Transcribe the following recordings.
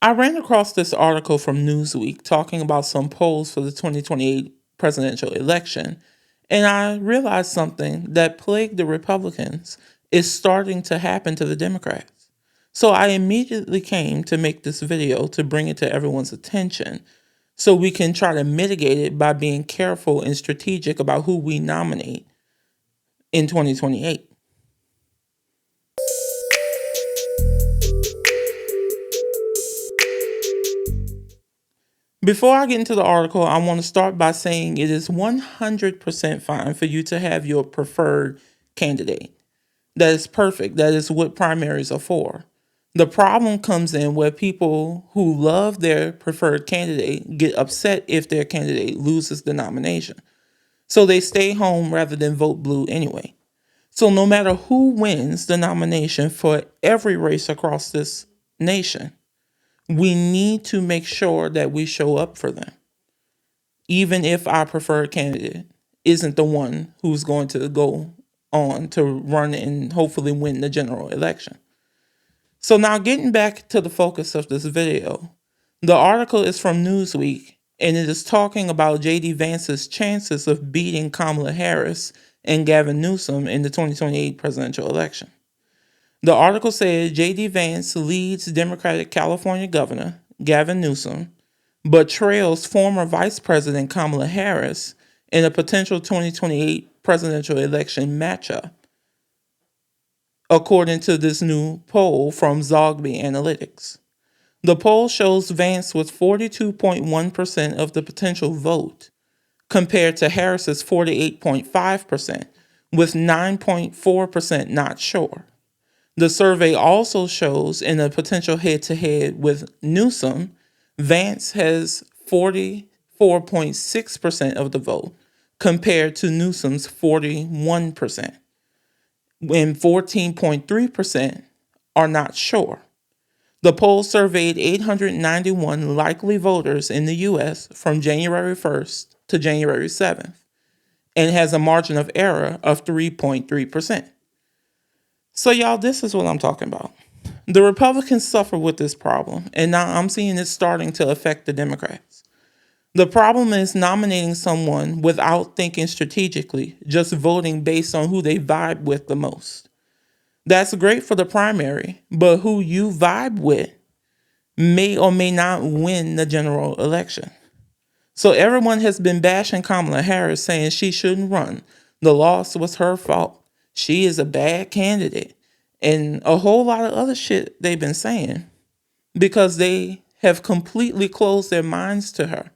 I ran across this article from Newsweek talking about some polls for the 2028 presidential election, and I realized something that plagued the Republicans is starting to happen to the Democrats. So I immediately came to make this video to bring it to everyone's attention so we can try to mitigate it by being careful and strategic about who we nominate in 2028. Before I get into the article, I want to start by saying it is 100% fine for you to have your preferred candidate. That is perfect. That is what primaries are for. The problem comes in where people who love their preferred candidate get upset if their candidate loses the nomination. So they stay home rather than vote blue anyway. So no matter who wins the nomination for every race across this nation, we need to make sure that we show up for them, even if our preferred candidate isn't the one who's going to go on to run and hopefully win the general election. So now getting back to the focus of this video, the article is from Newsweek and it is talking about JD Vance's chances of beating Kamala Harris and Gavin Newsom in the 2028 presidential election. The article said JD Vance leads Democratic California Governor Gavin Newsom, but trails former Vice President Kamala Harris in a potential 2028 presidential election matchup, according to this new poll from Zogby Analytics. The poll shows Vance with 42.1% of the potential vote, compared to Harris's 48.5%, with 9.4% not sure. The survey also shows in a potential head-to-head with Newsom, Vance has 44.6% of the vote compared to Newsom's 41%, and 14.3% are not sure. The poll surveyed 891 likely voters in the U.S. from January 1st to January 7th and has a margin of error of 3.3%. So, y'all, this is what I'm talking about. The Republicans suffer with this problem, and now I'm seeing it starting to affect the Democrats. The problem is nominating someone without thinking strategically, just voting based on who they vibe with the most. That's great for the primary, but who you vibe with may or may not win the general election. So everyone has been bashing Kamala Harris, saying she shouldn't run. The loss was her fault. She is a bad candidate. And a whole lot of other shit they've been saying because they have completely closed their minds to her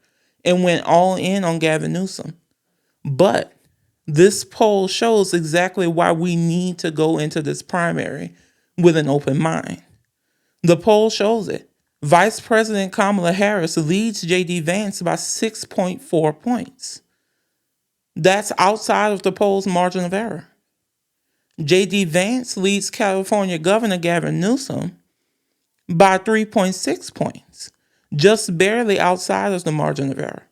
and went all in on Gavin Newsom. But this poll shows exactly why we need to go into this primary with an open mind. The poll shows it. Vice President Kamala Harris leads JD Vance by 6.4 points. That's outside of the poll's margin of error. JD Vance leads California Governor Gavin Newsom by 3.6 points, just barely outside of the margin of error.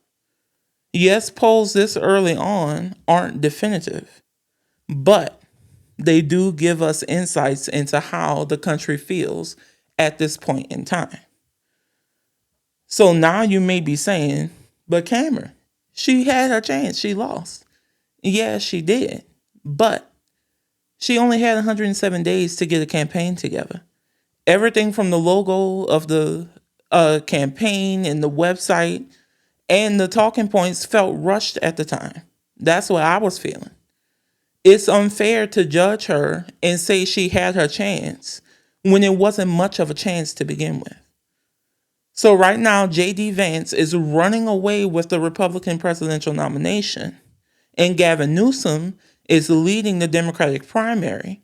Yes, polls this early on aren't definitive, but they do give us insights into how the country feels at this point in time. So now you may be saying, but Cameron, she had her chance, she lost. Yeah, she did, but she only had 107 days to get a campaign together. Everything from the logo of the campaign and the website and the talking points felt rushed at the time. That's what I was feeling. It's unfair to judge her and say she had her chance when it wasn't much of a chance to begin with. So right now, JD Vance is running away with the Republican presidential nomination, and Gavin Newsom is leading the Democratic primary.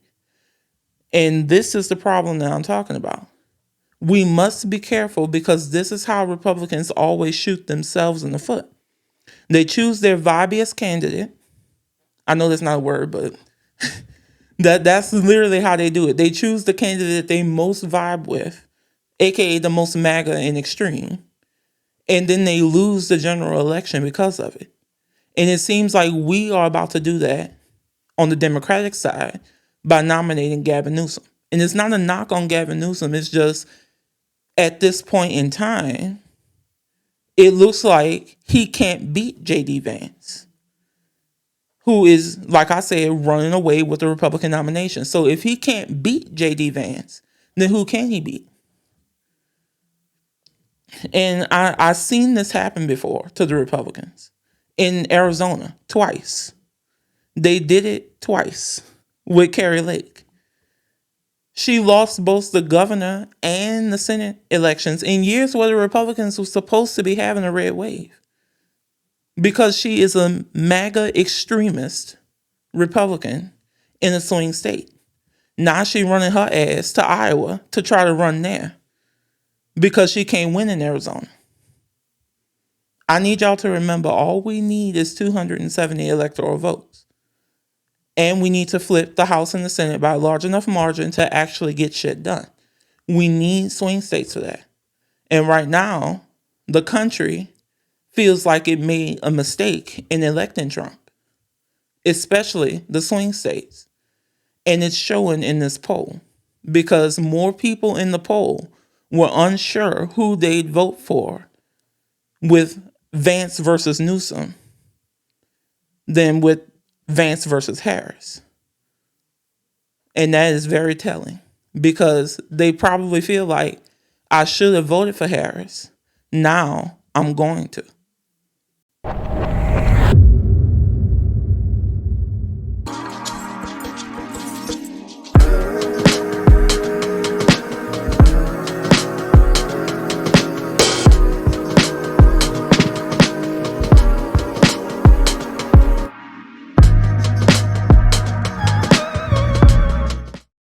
And this is the problem that I'm talking about. We must be careful because this is how Republicans always shoot themselves in the foot. They choose their vibiest candidate. I know that's not a word, but that's literally how they do it. They choose the candidate they most vibe with, aka the most MAGA and extreme, and then they lose the general election because of it. And it seems like we are about to do that on the Democratic side by nominating Gavin Newsom. And it's not a knock on Gavin Newsom, it's just at this point in time, it looks like he can't beat JD Vance, who is, like I said, running away with the Republican nomination. So if he can't beat JD Vance, then who can he beat? And I've seen this happen before to the Republicans in Arizona twice. They did it twice with Carrie Lake. She lost both the governor and the Senate elections in years where the Republicans were supposed to be having a red wave, because she is a MAGA extremist Republican in a swing state. Now she running her ass to Iowa to try to run there because she can't win in Arizona. I need y'all to remember, all we need is 270 electoral votes. And we need to flip the House and the Senate by a large enough margin to actually get shit done. We need swing states for that. And right now, the country feels like it made a mistake in electing Trump, especially the swing states. And it's showing in this poll, because more people in the poll were unsure who they'd vote for with Vance versus Newsom than with Vance versus Harris. And that is very telling, because they probably feel like, I should have voted for Harris. Now I'm going to.